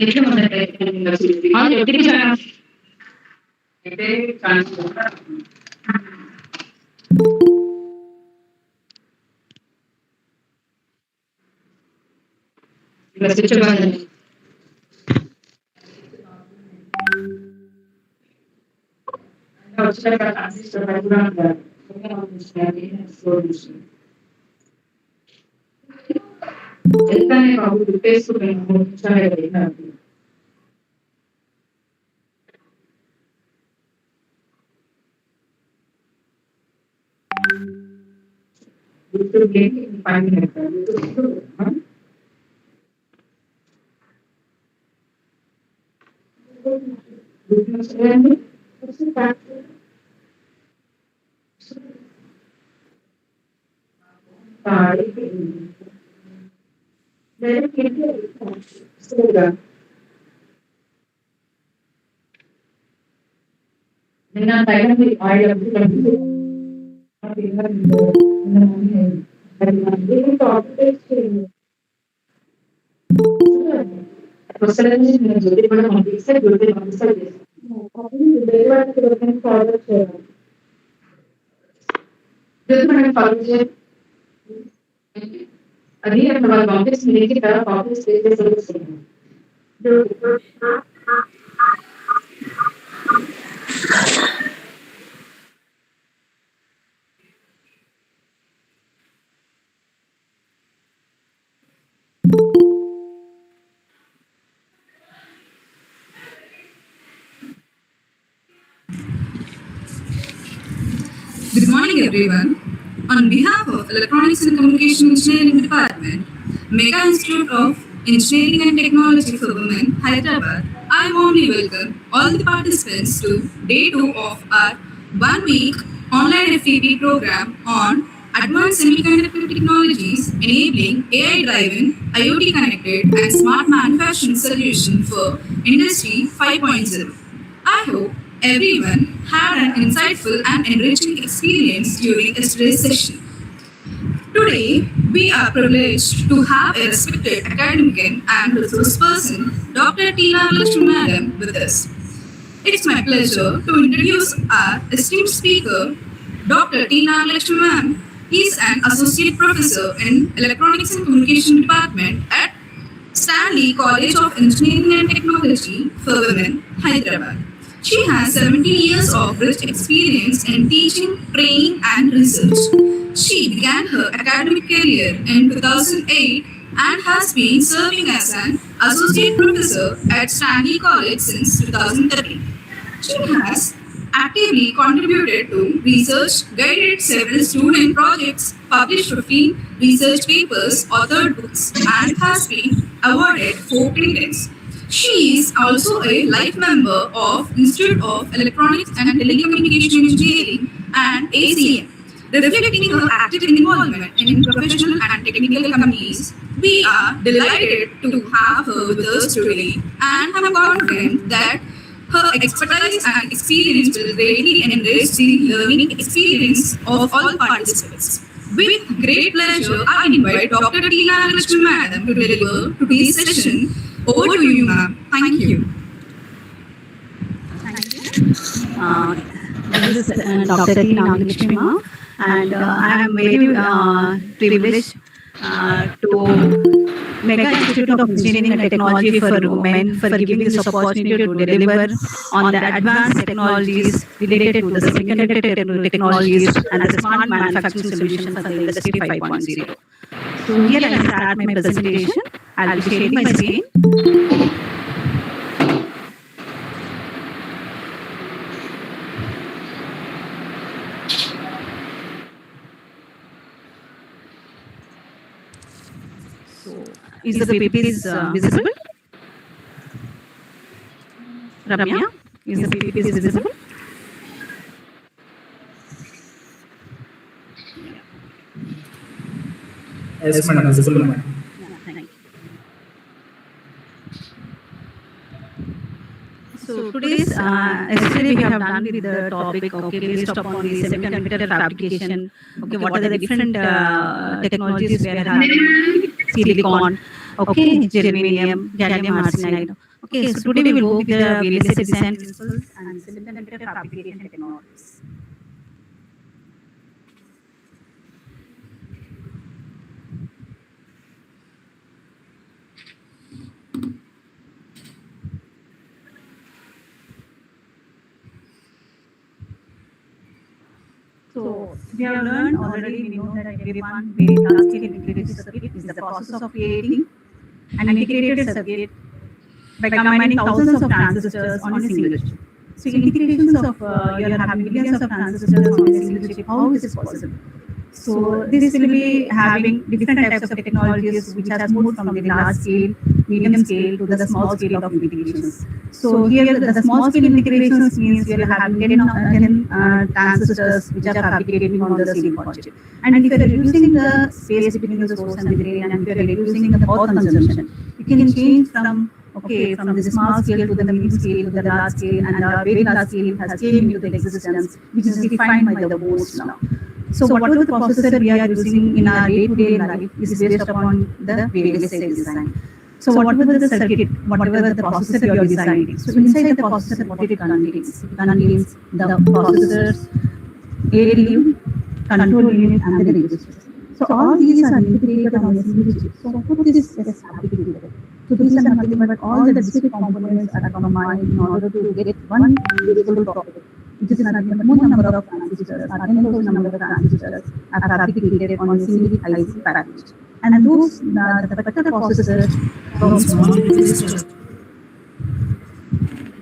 Good morning, everyone. On behalf of Electronics and Communication Engineering Department, Mega Institute of Engineering and Technology for Women, Hyderabad, I warmly welcome all the participants to Day 2 of our 1-week online FDP program on Advanced Semiconductor Technologies enabling AI-driven, IoT-Connected and Smart Manufacturing Solution for Industry 5.0. I hope everyone had an insightful and enriching experience during yesterday's session. Today, we are privileged to have a respected academic and resource person, Dr. Tina Lakshmi Madam, with us. It's my pleasure to introduce our esteemed speaker, Dr. Tina Lakshmi Ma'am. He is an associate professor in Electronics and Communication Department at Stanley College of Engineering and Technology for Women, Hyderabad. She has 17 years of rich experience in teaching, training, and research. She began her academic career in 2008 and has been serving as an associate professor at Stanley College since 2013. She has actively contributed to research, guided several student projects, published 15 research papers, authored books, and has been awarded 4 patents. She is also a life member of Institute of Electronics and Telecommunication Engineering and ACM. Reflecting her active involvement in professional and technical communities, we are delighted to have her with us today and am confident that her expertise and experience will greatly enrich the learning experience of all participants. With great pleasure, I invite Dr. Tina Lakshmi Madam to deliver today's session. Over to you, ma'am. Thank you. Thank you. This is Dr. Tina Lakshmi ma'am, and I am very privileged to Mega Institute of Engineering and Technology for Women for giving this opportunity to deliver on the advanced technologies related to the semiconductor technologies and the smart manufacturing solutions for the Industry 5.0. So here I start my presentation. I'll be sharing my screen. So, is the PPT visible? Ramya, is the PPT visible? Yes, madam, visible, madam. So today's yesterday we have done with the topic, okay, based upon the semiconductor fabrication. Okay, what are the different technologies we are having? Silicon, okay, germanium, gallium arsenide. Okay, so today we will go with the VLSI design principles and semiconductor fabrication technologies. So we have learned already, we know that everyone very large-scale integrated circuit is the process of creating an integrated circuit by combining thousands of transistors on a single chip. So integrations of you are having millions of transistors on a single chip. How is this possible? So this will be having different types of technologies which has moved from the large scale, medium scale to the small scale of integrations. So here the small scale integrations means we are having 10 transistors which are fabricated on the silicon chip. And if you are reducing the space between the source and the drain, and if you are reducing the power consumption, you can change from from the small scale to the medium scale to the large scale, and the very large scale has came into the existence, which is defined by the boards now. So whatever the processor we are using in our day-to-day life is based upon the VLSI design. So whatever the circuit, whatever the processor you are designing, so inside the processor what it contains the processors, ALU, control unit, and the registers. So all these are integrated on a single chip. So what is this fabricated? So these are nothing but all the discrete components are combined in order to get one visible property, which is nothing but more number of transistors, or 10,000 number of transistors are fabricated on a single IC package. And those, the particular processor from small resistors.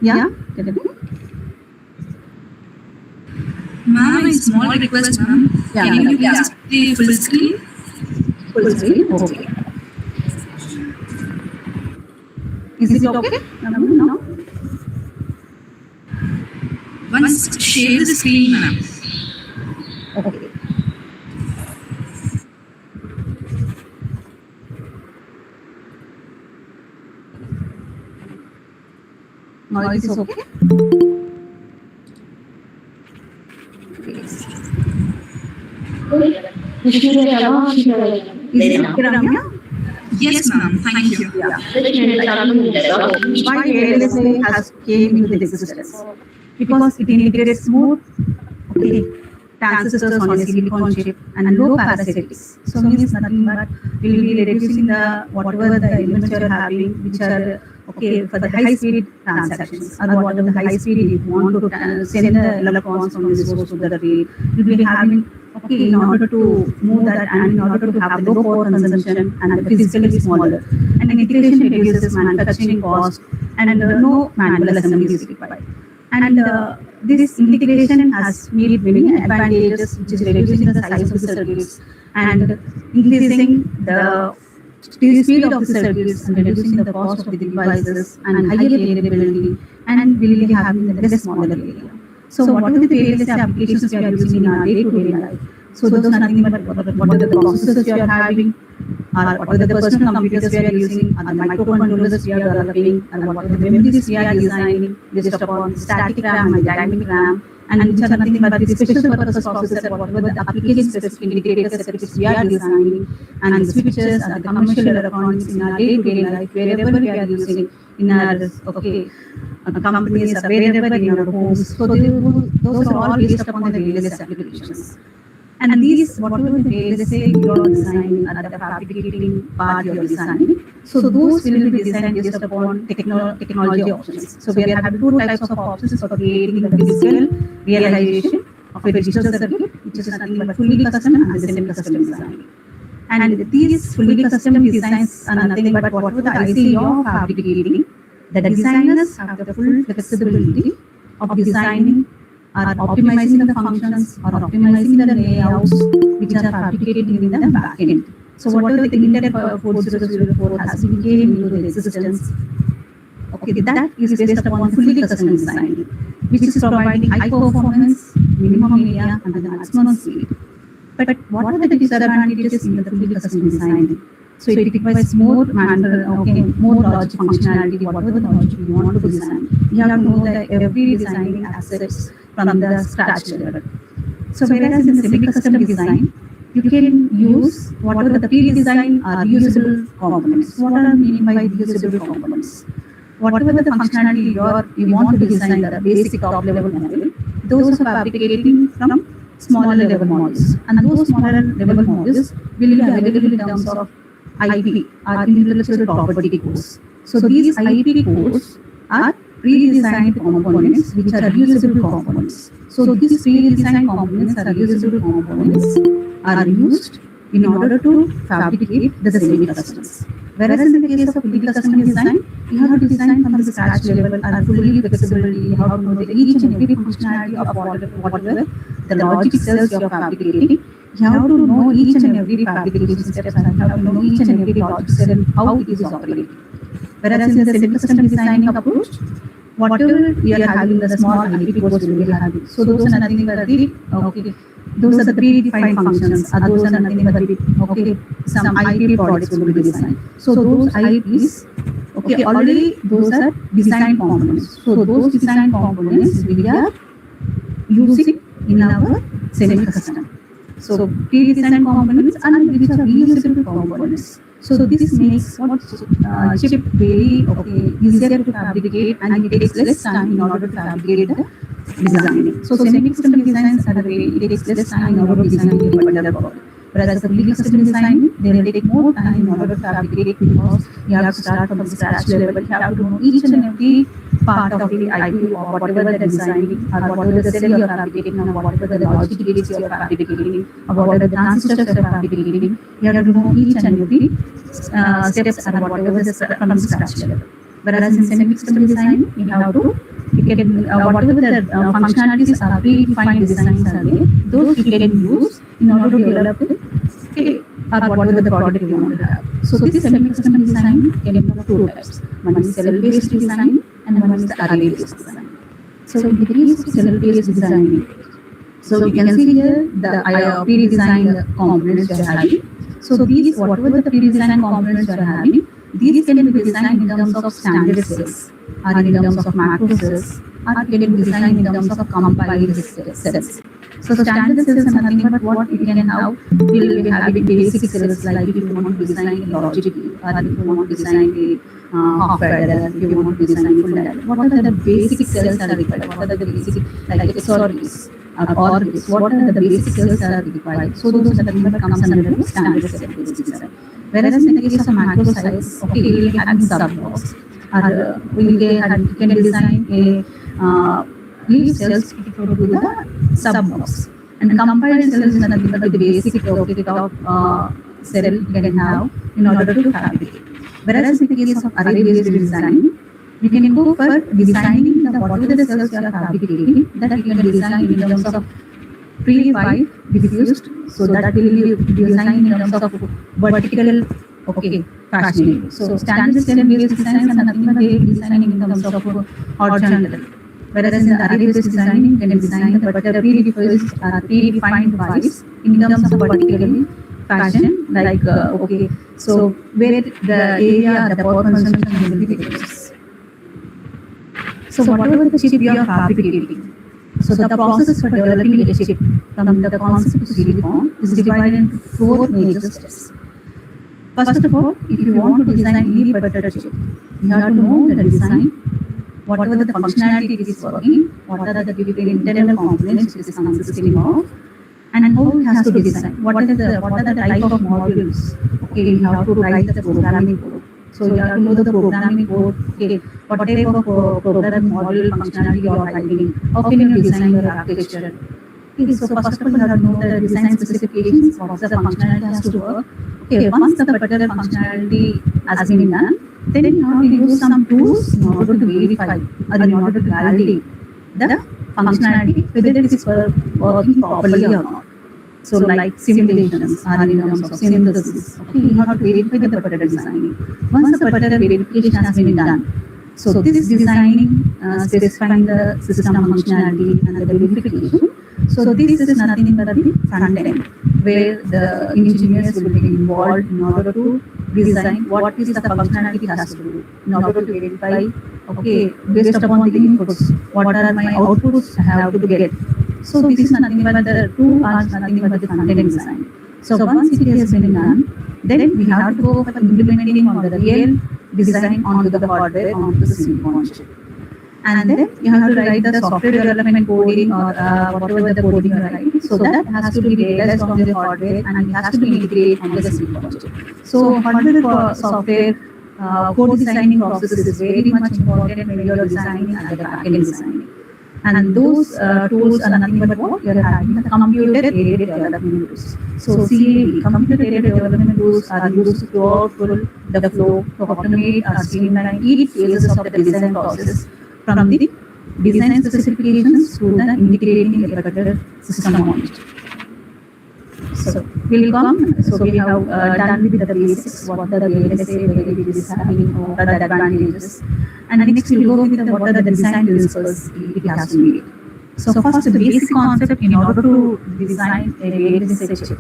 Yeah? Ma'am, a small request, ma'am. Yeah, Can you please the full screen? Full screen? Okay. Is it okay? No? Once share the screen, ma'am. Okay. Now it is okay? Is it Ramya? Yes, ma'am. Thank you. Yeah. Why VLSI has came into the existence? Because it integrates smooth transistors on a silicon chip and low parasitics. So means nothing but we will be reducing the whatever the elements you are having, which are for the high speed transactions, or whatever the high speed you want to send the electrons from the source to the drain. You will be having in order to move that and in order to have the low power consumption and the physically smaller. And integration reduces manufacturing cost and no manual assembly is required. And this integration has made many advantages, which is reducing the size of the circuits and increasing the speed of the circuits and reducing the cost of the devices and higher availability, and will be having the less smaller area. So whatever the VLSI applications we are using in our day-to-day life, so those are nothing but what are the processors we are having, or what are the personal computers we are using, or the microcontrollers we are developing, and what are the memories we are designing based upon static RAM and dynamic RAM, and which are nothing but the special purpose processor, whatever the application specific integrated circuits we are designing, and the switches and the commercial electronics in our day-to-day life, wherever we are using in our companies or wherever in our homes. So those are all based upon the VLSI applications. And these, whatever the VLSI you are designing or the fabricating part you are designing, so those will be designed based upon technology options. So we are having two types of options for creating the physical realization of a digital circuit, which is nothing but fully custom and semi-custom design. And these fully custom designs are nothing but whatever the IC you are fabricating, the designers have the full flexibility of designing or optimizing the functions or optimizing the layouts which are fabricated in the back end. So whatever the Intel 4004 has been came into the existence, that is based upon fully custom design, which is providing high performance, minimum area, and the maximum speed. But what are the disadvantages in the fully custom design? So it requires more more logic functionality, whatever the logic you want to design. You have to know that every designing aspects from the scratch level. So whereas in the semi-custom design, you can use whatever the pre-design or reusable components. What are meaning by reusable components? whatever the functionality you want to design the basic top level model, those are fabricating from smaller level models, and those smaller level models will be available in terms of IP or intellectual property codes. So these IP codes are pre-designed components which are reusable components. So these pre-designed components are reusable components are used in order to fabricate the semi-customs. Whereas in the case of fully custom design, you have to design from the scratch level and fully flexibility. You have to know each and every functionality of whatever the logic cells you are fabricating. You have to know each and every fabrication steps, and you have to know each and every logic cell and how it is operating. Whereas in the semi-custom designing approach, whatever we are having the small IP codes we will have. So those are nothing but the those are the predefined functions. Those are nothing but some IP products will be designed. So those IPs, already those are design components. So those design components we are using in our semi-custom. So pre-designed components and which are reusable components. So this makes what chip very easier to fabricate, and it takes less time in order to fabricate the designing. So semi-custom designs are very, it takes less time in order to design a particular product. Whereas the fully custom design, they will take more time in order to fabricate, because you have to start from the scratch level. You have to know each and every part of the IP or whatever the designing or whatever the cell you are fabricating or whatever the logic gates you are fabricating or whatever the transistors you are fabricating. You have to know each and every steps or whatever from the scratch level. Whereas in semi-custom design, you have to whatever the functionalities are predefined designs are there, those you can use in order to develop or whatever the product you want to have. So this semi-custom design can have two types. One is cell-based design and one is the array-based design. So in the case of cell-based design, so you can see here the pre-designed components you are having. So these, whatever the pre-designed components you are having, these can be designed in terms of standard cells, or in terms of macro cells, or can be designed in terms of compiled cells. So standard cells are nothing but what you can have. You will be having basic cells, like if you want to design a logic, or if you want to design a half adder, if you want to design full adder. What are the basic cells are required? What are the basic, like XORs or ORs? What are the basic cells are required? So those are the things that comes under the standard cell-based design. Whereas in the case of macro cells, you will be having sub-blocks. You can design a leaf cells to do the sub-blocks. And compiled cells is nothing but the basic topic of cell you can have in order to fabricate. Whereas in the case of array-based design, you can go for designing the whatever the cells you are fabricating, that you can design in terms of pre-wide diffused, so that will be designed in terms of vertical fashioning. So standard cell-based designs are nothing but they designing in terms of horizontal. Whereas in the array-based design, you can design the predefined wise in terms of vertical fashion, like so where the area, the power consumption will be reduced. So whatever the chip you are fabricating, so the process for developing a chip from the concept to silicon is divided into 4 major steps. First of all, if you want to design any particular chip, you have to know the design, whatever the functionality is working, what are the internal components it is consisting of, and how it has to be designed. What are the type of modules? You have to write the programming code. So you have to know the programming code. What type of programming module functionality you are writing? How can you design your architecture? So first of all, you have to know the design specifications. What the functionality has to work. Once the particular functionality has been done, then you have to use some tools in order to verify or in order to validate the functionality, whether it is working properly or not. So like simulations or in terms of synthesis, you have to verify the particular designing. Once the particular verification has been done, so this designing, specifying the system functionality and the verification. So this is nothing but the front end, where the engineers will be involved in order to design what is the functionality it has to do, in order to verify, based upon the inputs, what are my outputs I have to get. So this is nothing but the 2 parts, nothing but the front end design. So once it has been done, then we have to go for implementing on the real design onto the hardware onto the silicon chip. And then you have to write the software development coding or whatever the coding you're writing. So that has to be realized on the hardware and it has to be integrated on the silicon chip. So hardware software code designing process is very much important when you're designing and the backend designing. And those tools are nothing but what you're having the computer-aided development tools. So CAD, computer-aided development tools are used throughout the flow to automate or streamline each phases of the design process from the design specifications to the integrating a particular system on it. So we'll come. So we have done with the basics, what the VLSI variable is having, what are the advantages, and next we'll go with what are the design principles it has to meet. So first, the basic concept in order to design a VLSI chip.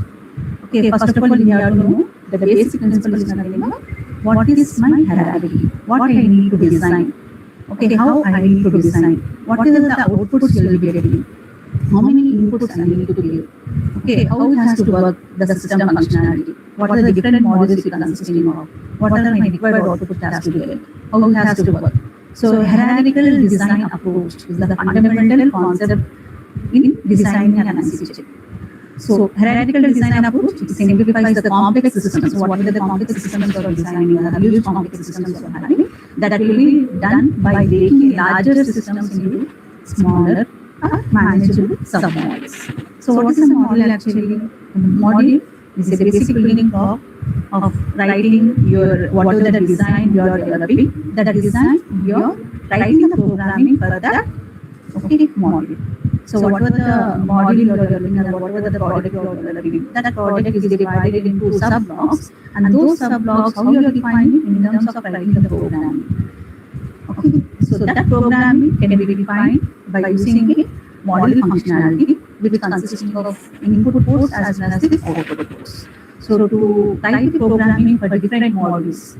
Okay, first of all, we have to know the basic principle is nothing but what is my hierarchy, what I need to design. Okay, how I need to design, what is the outputs you will be getting, how many inputs I need to give. Okay, how it has to work, the system functionality, what are the different modules it consisting of, what are my required output has to get, how it has to work. So hierarchical design approach is the fundamental concept in designing an IC chip. So hierarchical design approach simplifies the complex systems. So what are the complex systems you are designing? The huge complex systems you are having, that will be done by breaking larger systems into smaller manageable sub-models. So what is a model actually? A model is a basic building block of writing your whatever the design you are developing. That design you are writing the programming for that model. So whatever the model you are developing or whatever the product you are developing, that product is divided into sub-blocks, and those sub-blocks how you are defining in terms of writing the programming. Okay, so that programming can be defined by using a model functionality which consisting of input ports as well as the output ports. So to write the programming for different models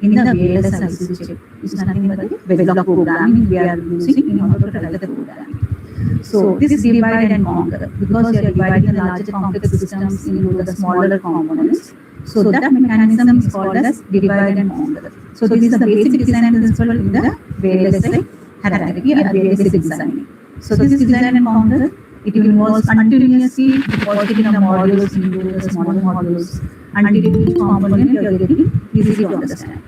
in the VLSI chip is nothing but the verilog programming we are using in order to write the programming. So this is divide and conquer because you are dividing the larger complex systems into the smaller components. So that mechanism is called as divide and conquer. So this is the basic design principle in the VLSI hierarchy or VLSI designing. So this design and conquer, it involves continuously depositing the modules into the smaller modules until each component you are getting easy to understand.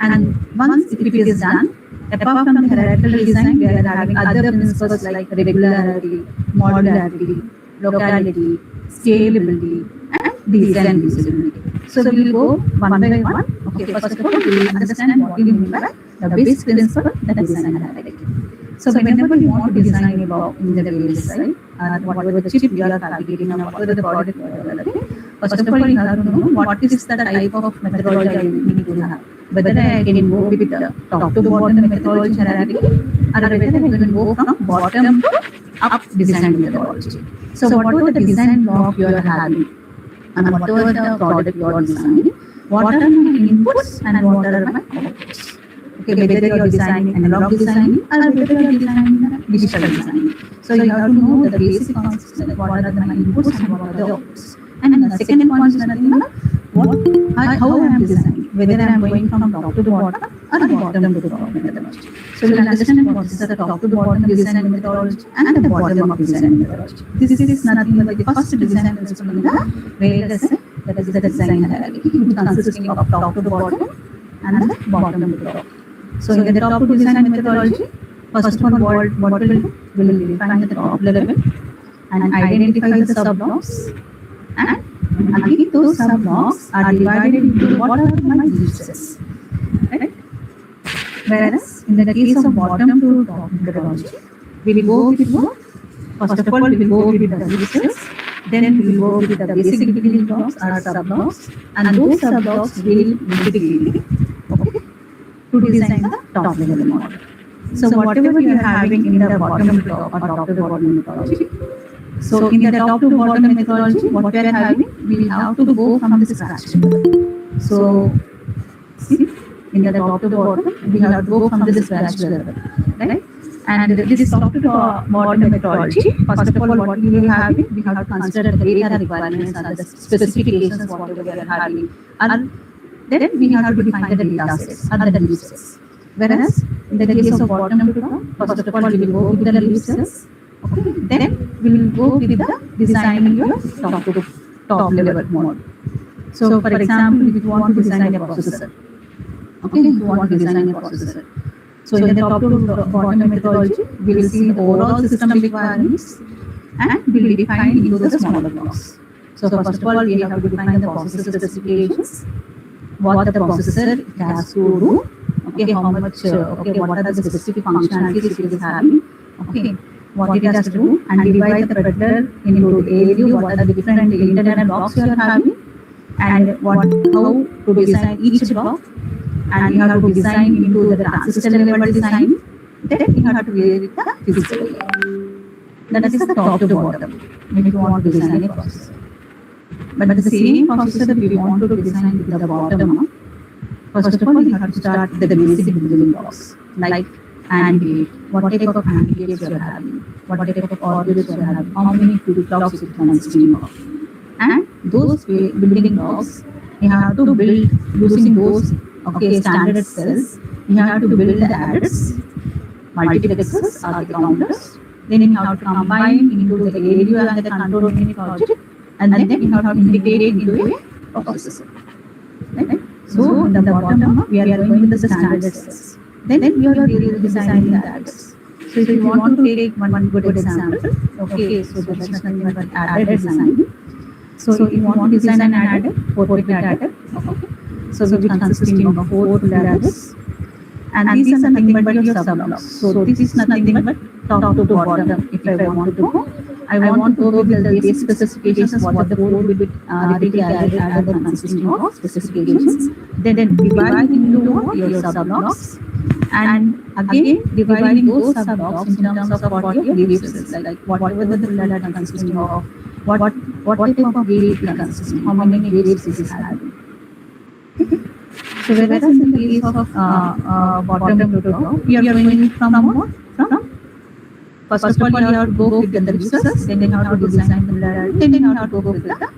And once it is done, apart from the hierarchical design, we are having other principles like regularity, modularity, locality, scalability, and design usability. So we will go one by one. Okay, first of all, we will understand what we mean by the basic principle that design hierarchy. So whenever you want to design a block in the VLSI, whatever the chip you are fabricating or whatever the product you are developing, first of all you have to know what is the type of methodology I need to have. Whether I can go with the top to bottom methodology hierarchy, or whether I can go from bottom to up design methodology. So whatever the design block you are having and whatever the product you are designing, what are my inputs and what are my outputs? Okay, whether you are designing analog designing or whether you are designing digital designing. So you have to know the basic concepts like what are my inputs and what are the outputs. And the second point is nothing but how I am designing, whether I am going from top to the bottom or bottom to the top methodology. So we will understand what is the top to bottom design methodology and the bottom up design methodology. This is nothing but the first design principle in the VLSI, that is the design hierarchy, consisting of top to the bottom and the bottom to the top. So in the top to design methodology, first of all, what will define the top level and identify the sub-blocks, and again those sub-blocks are divided into what are my registers, right? Whereas in the case of bottom to top methodology, we will go with what? First of all, we will go with the registers, then we will go with the basic building blocks or sub-blocks, and those sub-blocks will integrate to design the top level model. So whatever you are having in the bottom to top or top to bottom methodology, so in the top to bottom methodology, what we are having, we have to go from the scratch. So see, in the top to bottom, we have to go from the scratch level, right? And this top to bottom methodology, first of all, what we are having, we have to consider the data requirements and the specifications whatever we are having, and then we have to define the data sets or the leaf sets. Whereas in the case of bottom to top, first of all we will go with the leaf sets. Okay, then we will go with the designing your top to top level mode. So for example, if you want to design a processor, okay, if you want to design a processor. So in the top to bottom methodology, we will see the overall system requirements and we will define into the smaller blocks. So first of all, we have to define the processor specifications, what the processor has to do, okay, how much, okay, what are the specific functionalities it is having, okay, what it has to do, and divide the peddler into ALU, what are the different internal blocks you are having, and how to design each block, and you have to design into the transistor level design, then you have to create the physical layer. That is the top to bottom when you want to design a processor. But the same processor if you want to design with the bottom up, first of all you have to start with the basic building blocks like AND gate, what type of AND gates you are having, what type of OR gates you are having, how many flip-flops it consisting of. And those building blocks, you have to build using those standard cells. You have to build the adders, multiplexers or the counters. Then you have to combine into the ALU and the control unit object, and then you have to integrate into a processor. Right? So in the bottom up, we are going with the standard cells. Then we are designing the adders. So if you want to take one good example, okay, so that is nothing but adder design. So if you want to design an adder, 4-bit adder, okay. So which consisting of 4 full adders, and these are nothing but your subblocks. So this is nothing but top to bottom. If I want to go, I want to go with the basic specifications, what the 4-bit repeating adder consisting of specifications. Then divide into your subblocks, and again dividing those subblocks in terms of what your waves is, like whatever the full adder consisting of, what type of wave it consists, how many waves it is having. So whereas in the case of bottom to top, we are going from first of all you have to go with the levers, then you have to design the ladder, then you have to go with the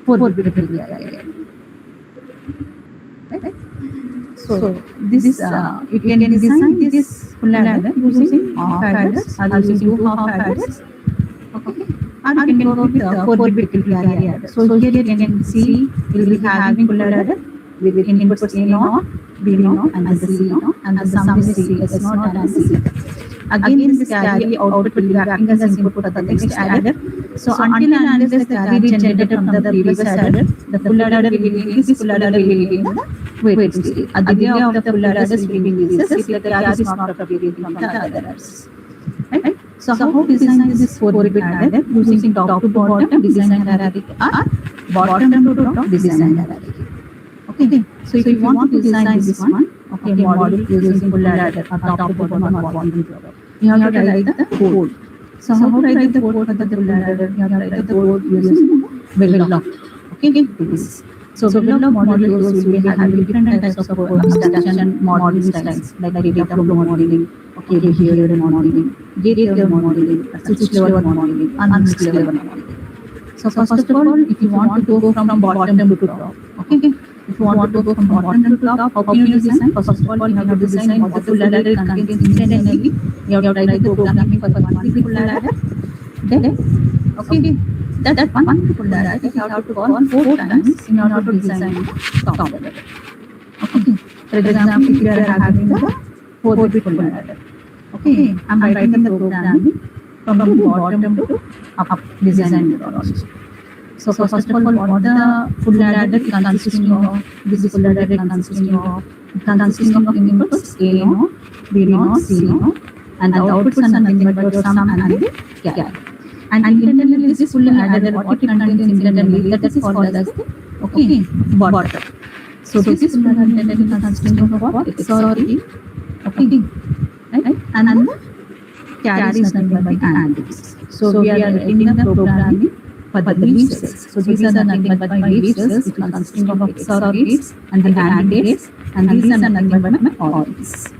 4-bit area. Right? So this you can design this full ladder using half adders or using 2 half adders. Okay. And you can go with the 4-bit area. So here you can see we will be having full ladder with inputs A0, B0, and the C0, and the sum is C, S0 and C. Again, this carry output will be acting as an input for the next adder. So until and unless the carry is generated from the previous adder, the full adder will be in this full adder will be in the wait state. At the delay of the full adders will be increases if the carry is not propagated from the other adders. Right? So how to design this 4-bit adder using top to bottom design hierarchy or bottom to top design hierarchy. Okay, so if you want to design this one, okay, model using full adder or top to bottom or bottom to top, you have to write the code. So how to write the code for the full adder? You have to write the code using Verilog. Okay, this. So Verilog modules will be having different types of abstraction modeling styles like data flow modeling, okay, behavior modeling, gate level modeling, switch level modeling, and switch level modeling. So first of all, if you want to go from bottom to top, okay. If you want to go from bottom to top, how can you design? First of all, you have to design what the full adder contains internally. You have to write the programming for one full adder. Then, okay, that one full adder, you have to call 4 times in order to design the top adder. Okay, for example, if you are having the 4-bit full adder, okay, I am writing the programming from the bottom to up design methodology. So first of all, what the full adder consisting of, this full adder consisting of inputs A0, B0, C0, and the outputs are nothing but your sum and the carry. And internally this full adder, what it contains internally, that is called as the bottom. So this is full adder internally consisting of what? XOR E, okay, right? And the carry is nothing but the AND gates. So we are writing the programming for the leaf cells. So these are nothing but my leaf cells, which consisting of XOR gates and the AND gates, and these are nothing but my OR gates.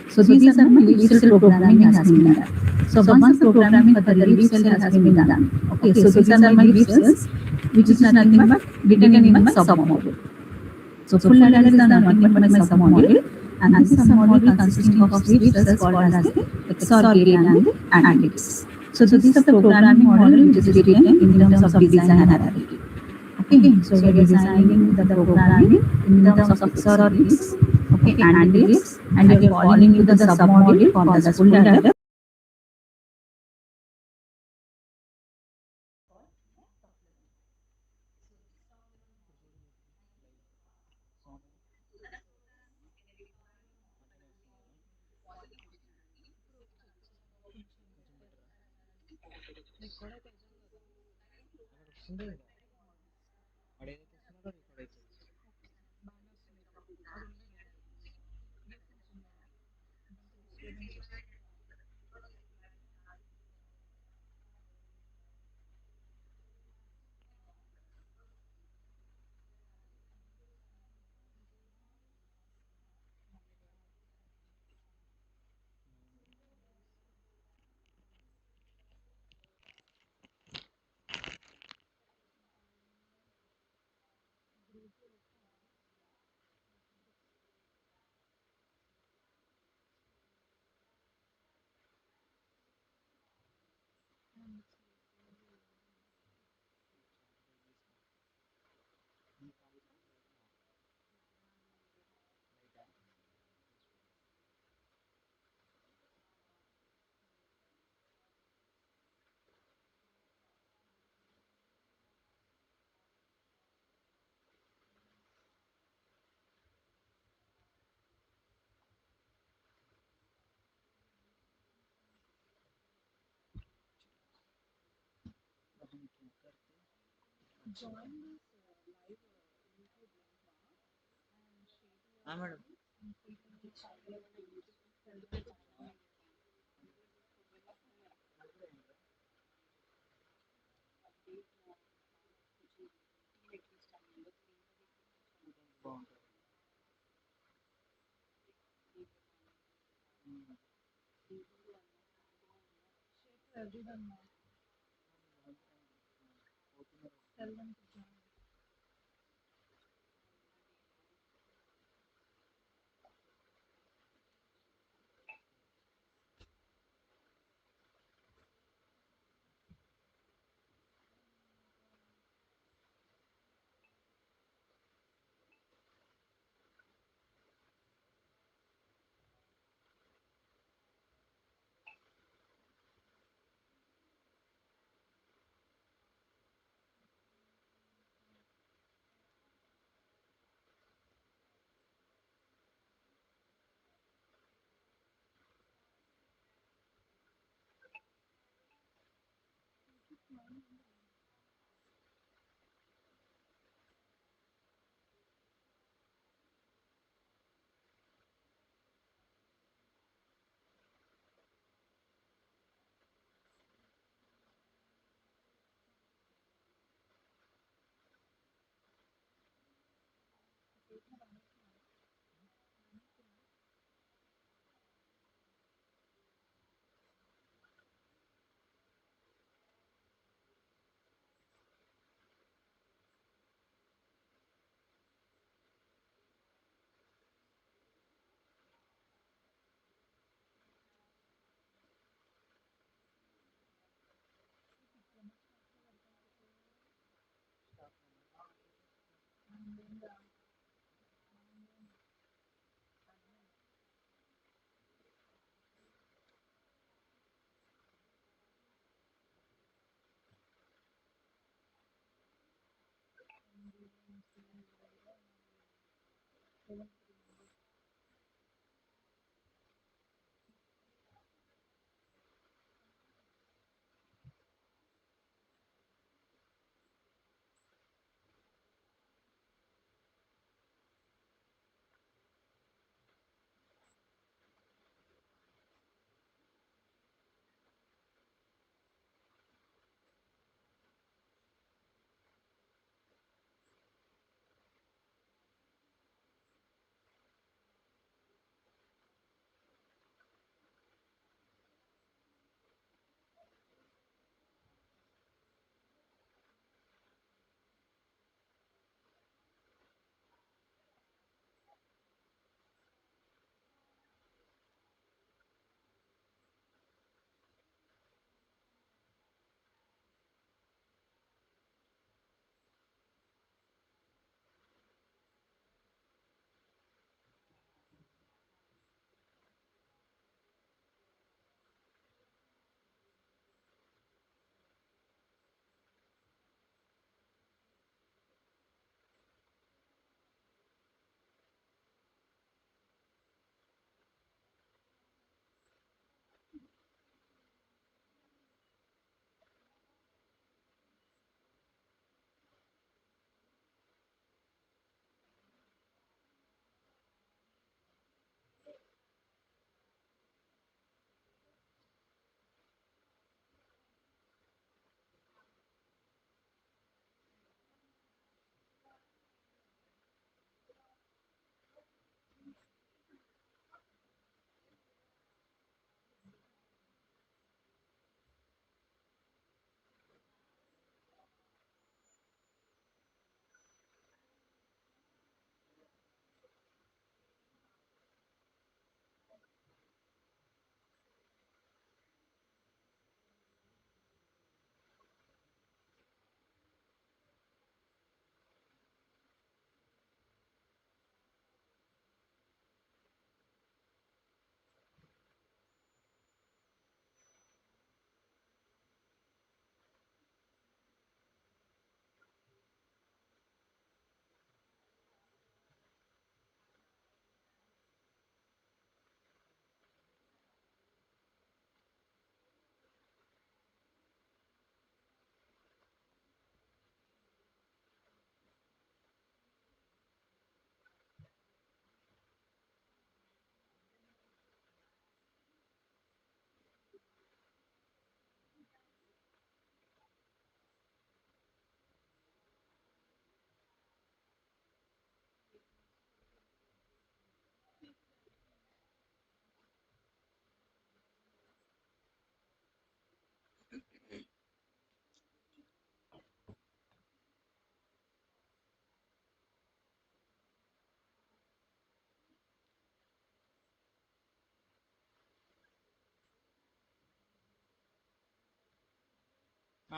So these are my leaf cell programming has been done. So once the programming for the leaf cell has been done, okay, so these are my leaf cells, which is nothing but written in my sub module. So full ladder is the nothing but my submodule, and this submodule consisting of three cells called as the XOR gate and the AND gates. So this is the programming model which is written in terms of design hierarchy. Okay, so we are designing the programming in terms of XOR gates, okay, AND gates, and we are calling into the submodule called as full ladder.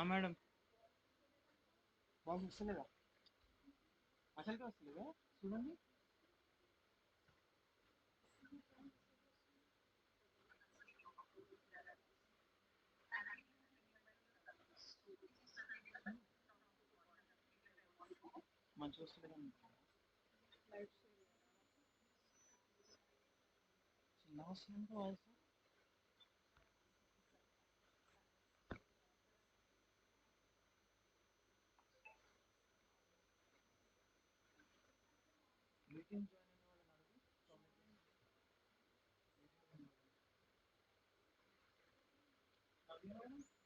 Madam బాబు వస్తలేదా అసలుకి వస్తలేదా చూడండి మంచిగా వస్తలేదండి చిన్న వస్తుంది voice meeting join అయిన వాళ్ళని అడుగు